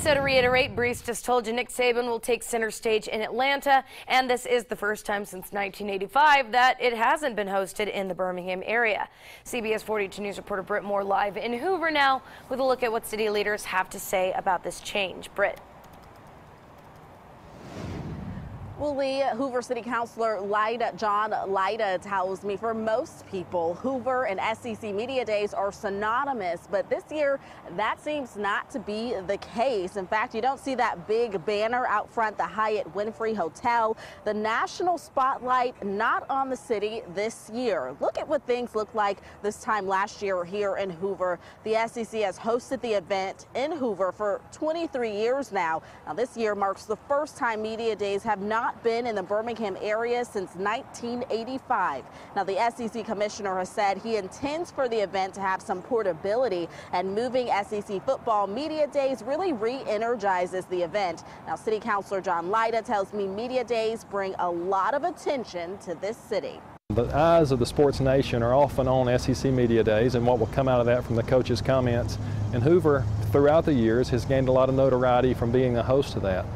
So to reiterate, Brees just told you Nick Saban will take center stage in Atlanta, and this is the first time since 1985 that it hasn't been hosted in the Birmingham area. CBS 42 News reporter Britt Moore live in Hoover now with a look at what city leaders have to say about this change. Britt. Well, Lee, Hoover City Councilor John Lyda tells me for most people, Hoover and SEC Media Days are synonymous, but this year that seems not to be the case. In fact, you don't see that big banner out front, the Hyatt Winfrey Hotel. The national spotlight not on the city this year. Look at what things looked like this time last year here in Hoover. The SEC has hosted the event in Hoover for 23 years now. Now, this year marks the first time Media Days have not been in the Birmingham area since 1985. Now, the SEC commissioner has said he intends for the event to have some portability, and moving SEC football Media Days really re-energizes the event. Now, City Councilor John Lyda tells me Media Days bring a lot of attention to this city. The eyes of the sports nation are often on SEC Media Days, and what will come out of that from the coaches' comments. And Hoover, throughout the years, has gained a lot of notoriety from being a host to that.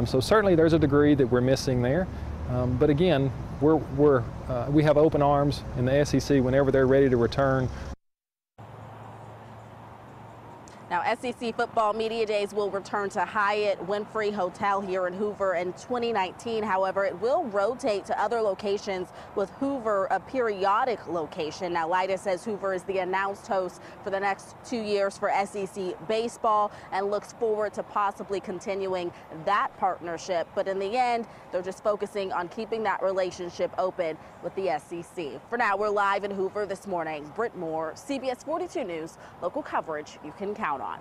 So certainly there's a degree that we're missing there. But again, we have open arms in the SEC whenever they're ready to return. Now, SEC football Media Days will return to Hyatt Winfrey Hotel here in Hoover in 2019. However, it will rotate to other locations, with Hoover a periodic location. Now, Lyda says Hoover is the announced host for the next 2 years for SEC baseball and looks forward to possibly continuing that partnership. But in the end, they're just focusing on keeping that relationship open with the SEC. For now, we're live in Hoover this morning. Britt Moore, CBS 42 News, local coverage you can count on.